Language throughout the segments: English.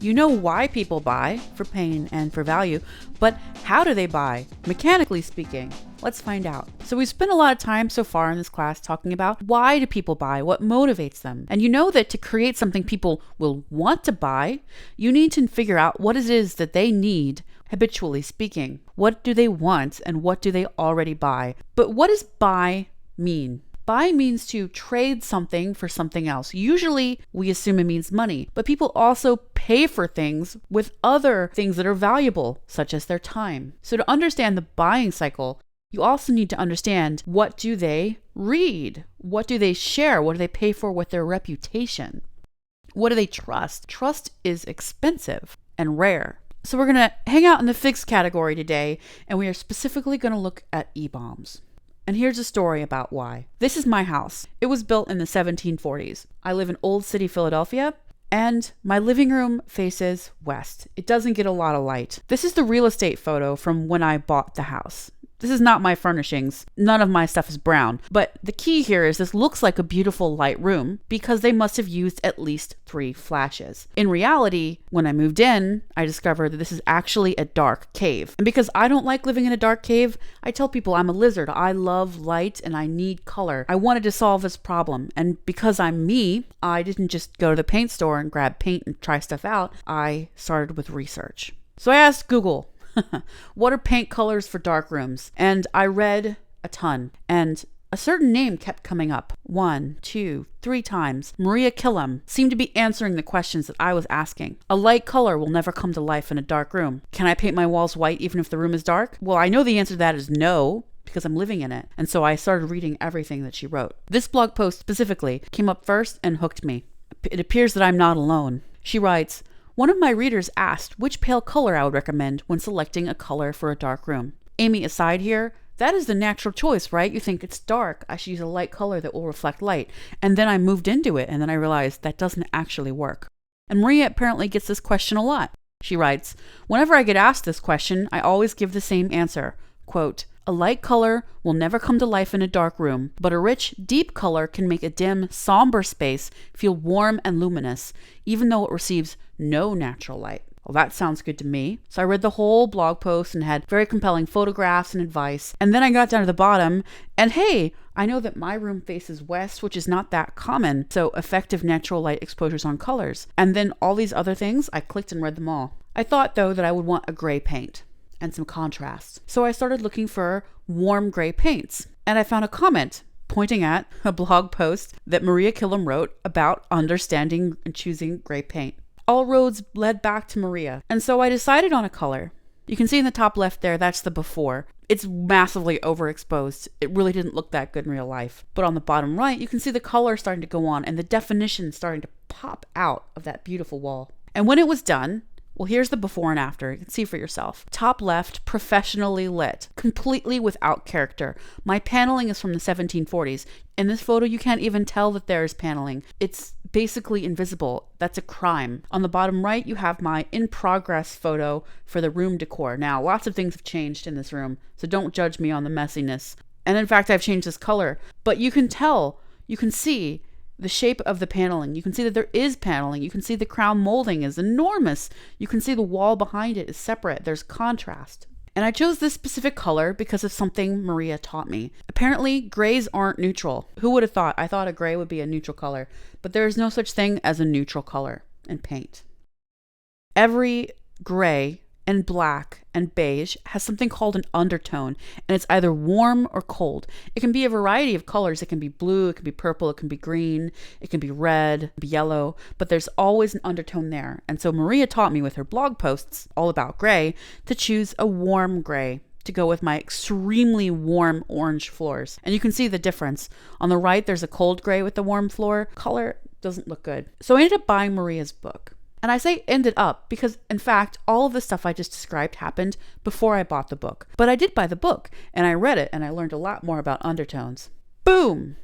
You know why people buy, for pain and for value, but how do they buy, mechanically speaking? Let's find out. So we've spent a lot of time so far in this class talking about why do people buy, what motivates them. And you know that to create something people will want to buy, you need to figure out what it is that they need, habitually speaking. What do they want and what do they already buy? But what does buy mean? Buy means to trade something for something else. Usually we assume it means money, but people also pay for things with other things that are valuable, such as their time. So to understand the buying cycle, you also need to understand, what do they read? What do they share? What do they pay for with their reputation? What do they trust? Trust is expensive and rare. So we're going to hang out in the fixed category today, and we are specifically going to look at e-bombs. And here's a story about why. This is my house. It was built in the 1740s. I live in Old City, Philadelphia, and my living room faces west. It doesn't get a lot of light. This is the real estate photo from when I bought the house. This is not my furnishings. None of my stuff is brown. But the key here is this looks like a beautiful light room because they must have used at least 3 flashes. In reality, when I moved in, I discovered that this is actually a dark cave. And because I don't like living in a dark cave, I tell people I'm a lizard. I love light and I need color. I wanted to solve this problem. And because I'm me, I didn't just go to the paint store and grab paint and try stuff out. I started with research. So I asked Google, what are paint colors for dark rooms? And I read a ton, and a certain name kept coming up 1, 2, 3 times. Maria Killam seemed to be answering the questions that I was asking. A light color will never come to life in a dark room. Can I paint my walls white even if the room is dark? Well, I know the answer to that is no, because I'm living in it. And so I started reading everything that she wrote. This blog post specifically came up first and hooked me. It appears that I'm not alone. She writes, one of my readers asked which pale color I would recommend when selecting a color for a dark room. Amy aside here, that is the natural choice, right? You think it's dark, I should use a light color that will reflect light. And then I moved into it, and then I realized that doesn't actually work. And Maria apparently gets this question a lot. She writes, whenever I get asked this question, I always give the same answer. Quote, a light color will never come to life in a dark room, but a rich, deep color can make a dim, somber space feel warm and luminous, even though it receives no natural light. Well, that sounds good to me. So I read the whole blog post and had very compelling photographs and advice. And then I got down to the bottom, and hey, I know that my room faces west, which is not that common. So effective natural light exposures on colors. And then all these other things, I clicked and read them all. I thought, though, that I would want a gray paint and some contrast. So I started looking for warm gray paints, and I found a comment pointing at a blog post that Maria Killam wrote about understanding and choosing gray paint. All roads led back to Maria, and so I decided on a color. You can see in the top left there, that's the before. It's massively overexposed. It really didn't look that good in real life. But on the bottom right, you can see the color starting to go on and the definition starting to pop out of that beautiful wall. And when it was done, well, here's the before and after. You can see for yourself. Top left, professionally lit, completely without character. My paneling is from the 1740s. In this photo, you can't even tell that there is paneling. It's basically invisible. That's a crime. On the bottom right, you have my in progress photo for the room decor. Now, lots of things have changed in this room, so don't judge me on the messiness. And in fact, I've changed this color, but you can tell, you can see the shape of the paneling. You can see that there is paneling. You can see the crown molding is enormous. You can see the wall behind it is separate. There's contrast. And I chose this specific color because of something Maria taught me. Apparently, grays aren't neutral. Who would have thought? I thought a gray would be a neutral color, but there is no such thing as a neutral color in paint. Every gray and black and beige has something called an undertone, and it's either warm or cold. It can be a variety of colors. It can be blue, it can be purple, it can be green, it can be red, it can be yellow, but there's always an undertone there. And so Maria taught me with her blog posts all about gray to choose a warm gray to go with my extremely warm orange floors. And you can see the difference. On the right, there's a cold gray with the warm floor. Color doesn't look good. So I ended up buying Maria's book. And I say ended up because, in fact, all of the stuff I just described happened before I bought the book. But I did buy the book, and I read it, and I learned a lot more about undertones. Boom!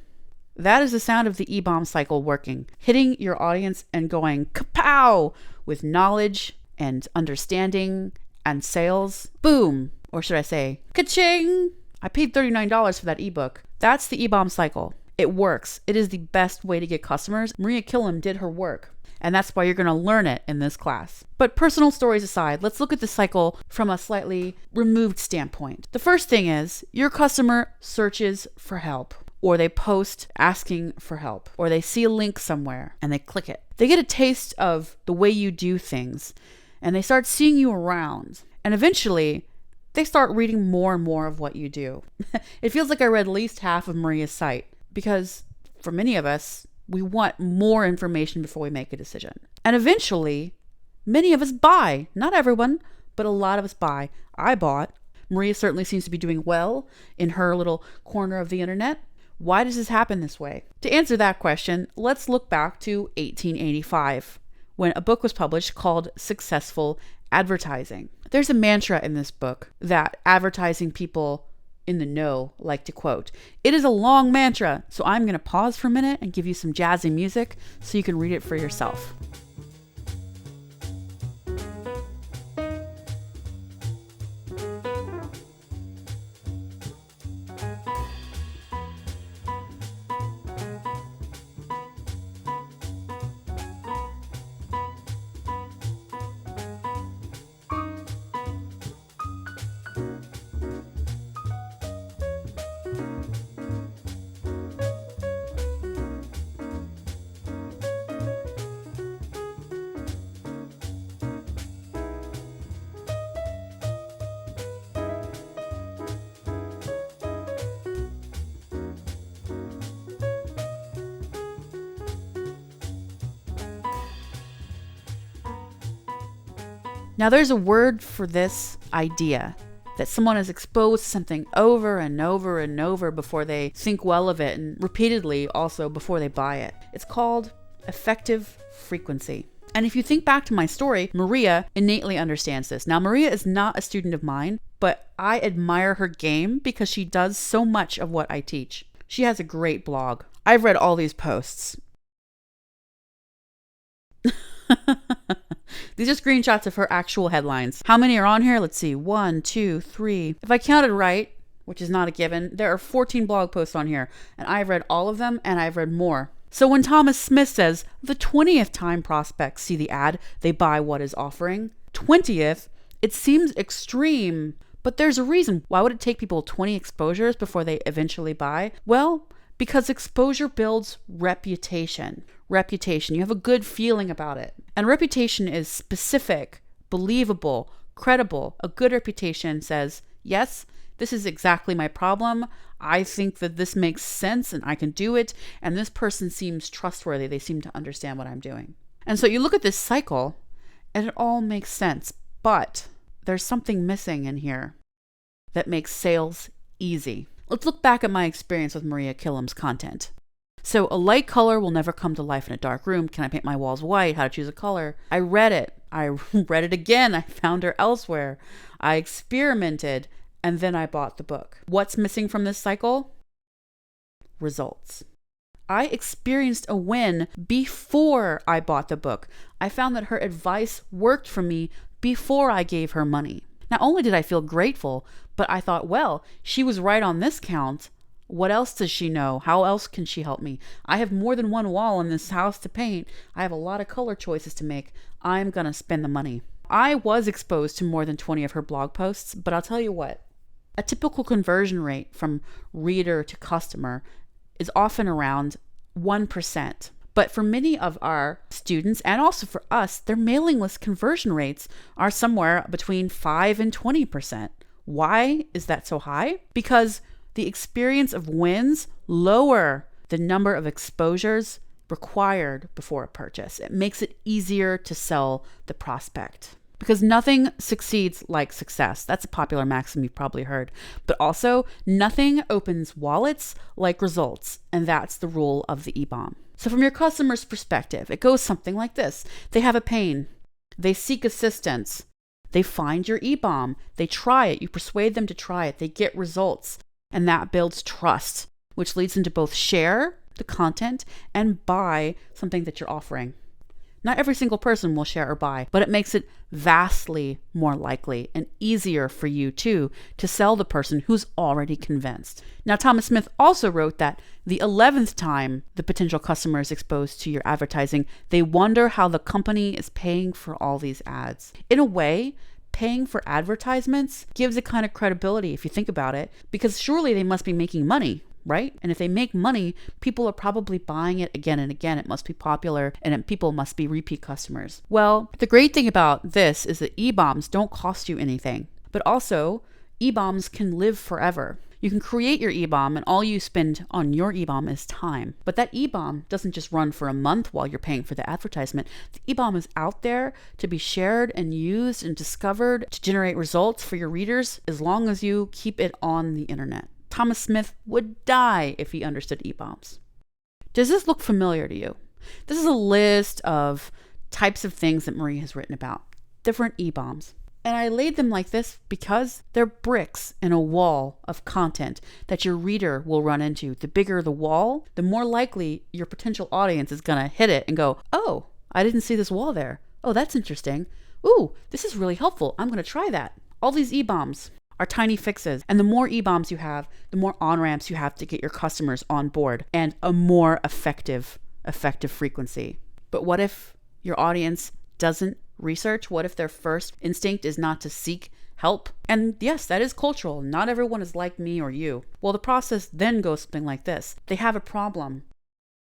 That is the sound of the E-bomb cycle working, hitting your audience and going kapow with knowledge and understanding and sales. Boom! Or should I say, ka-ching! I paid $39 for that ebook. That's the E-bomb cycle. It works. It is the best way to get customers. Maria Killam did her work. And that's why you're going to learn it in this class. But personal stories aside, let's look at the cycle from a slightly removed standpoint. The first thing is your customer searches for help, or they post asking for help, or they see a link somewhere and they click it. They get a taste of the way you do things and they start seeing you around. And eventually they start reading more and more of what you do. It feels like I read at least half of Maria's site because for many of us, we want more information before we make a decision. And eventually, many of us buy. Not everyone, but a lot of us buy. I bought. Maria certainly seems to be doing well in her little corner of the internet. Why does this happen this way? To answer that question, let's look back to 1885, when a book was published called Successful Advertising. There's a mantra in this book that advertising people in the know like to quote. It is a long mantra, so I'm going to pause for a minute and give you some jazzy music so you can read it for yourself. Now there's a word for this idea that someone is exposed to something over and over and over before they think well of it, and repeatedly also before they buy it. It's called effective frequency. And if you think back to my story, Maria innately understands this. Now, Maria is not a student of mine, but I admire her game because she does so much of what I teach. She has a great blog. I've read all these posts. These are screenshots of her actual headlines. How many are on here? Let's see. 1, 2, 3. If I counted right, which is not a given, there are 14 blog posts on here. And I've read all of them, and I've read more. So when Thomas Smith says, the 20th time prospects see the ad, they buy what is offering. 20th, it seems extreme, but there's a reason. Why would it take people 20 exposures before they eventually buy? Well, because exposure builds reputation. Reputation. You have a good feeling about it. And reputation is specific, believable, credible. A good reputation says, yes, this is exactly my problem. I think that this makes sense and I can do it. And this person seems trustworthy. They seem to understand what I'm doing. And so you look at this cycle and it all makes sense. But there's something missing in here that makes sales easy. Let's look back at my experience with Maria Killam's content. So a light color will never come to life in a dark room. Can I paint my walls white? How to choose a color? I read it. I read it again. I found her elsewhere. I experimented, and then I bought the book. What's missing from this cycle? Results. I experienced a win before I bought the book. I found that her advice worked for me before I gave her money. Not only did I feel grateful, but I thought, well, she was right on this count. What else does she know? How else can she help me? I have more than one wall in this house to paint. I have a lot of color choices to make. I'm going to spend the money. I was exposed to more than 20 of her blog posts, but I'll tell you what, a typical conversion rate from reader to customer is often around 1%. But for many of our students, and also for us, their mailing list conversion rates are somewhere between 5 and 20%. Why is that so high? Because the experience of wins lower the number of exposures required before a purchase. It makes it easier to sell the prospect. Because nothing succeeds like success. That's a popular maxim you've probably heard. But also, nothing opens wallets like results. And that's the rule of the e-bomb. So from your customer's perspective, it goes something like this. They have a pain. They seek assistance. They find your e-bomb. They try it. You persuade them to try it. They get results. And that builds trust, which leads them to both share the content and buy something that you're offering. Not every single person will share or buy, but it makes it vastly more likely and easier for you too to sell the person who's already convinced. Now, Thomas Smith also wrote that the 11th time the potential customer is exposed to your advertising, they wonder how the company is paying for all these ads. In a way, paying for advertisements gives it kind of credibility if you think about it, because surely they must be making money, right? And if they make money, people are probably buying it again and again. It must be popular, and people must be repeat customers. Well, the great thing about this is that e-bombs don't cost you anything, but also e-bombs can live forever. You can create your e-bomb, and all you spend on your e-bomb is time. But that e-bomb doesn't just run for a month while you're paying for the advertisement. The e-bomb is out there to be shared and used and discovered to generate results for your readers as long as you keep it on the internet. Thomas Smith would die if he understood e-bombs. Does this look familiar to you? This is a list of types of things that Marie has written about, different e-bombs. And I laid them like this because they're bricks in a wall of content that your reader will run into. The bigger the wall, the more likely your potential audience is going to hit it and go, oh, I didn't see this wall there. Oh, that's interesting. Ooh, this is really helpful. I'm going to try that. All these e-bombs are tiny fixes. And the more e-bombs you have, the more on-ramps you have to get your customers on board and a more effective frequency. But what if your audience doesn't research? What if their first instinct is not to seek help? And yes, that is cultural. Not everyone is like me or you. Well, the process then goes something like this. They have a problem.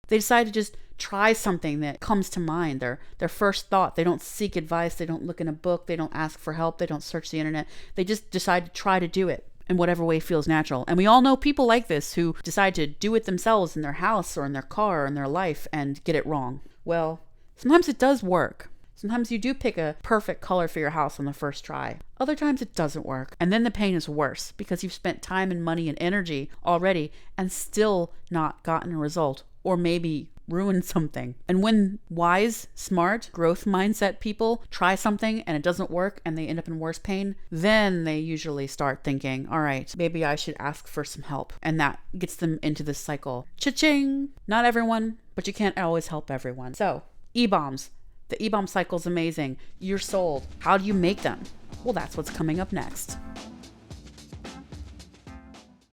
They decide to just try something that comes to mind, their first thought. They don't seek advice. They don't look in a book. They don't ask for help. They don't search the internet. They just decide to try to do it in whatever way feels natural. And we all know people like this who decide to do it themselves in their house or in their car or in their life and get it wrong. Well, sometimes it does work. Sometimes you do pick a perfect color for your house on the first try. Other times it doesn't work. And then the pain is worse because you've spent time and money and energy already and still not gotten a result, or maybe ruined something. And when wise, smart, growth mindset people try something and it doesn't work and they end up in worse pain, then they usually start thinking, all right, maybe I should ask for some help. And that gets them into this cycle. Cha-ching! Not everyone, but you can't always help everyone. So, e-bombs. The e-bomb cycle is amazing. You're sold. How do you make them? Well, that's what's coming up next.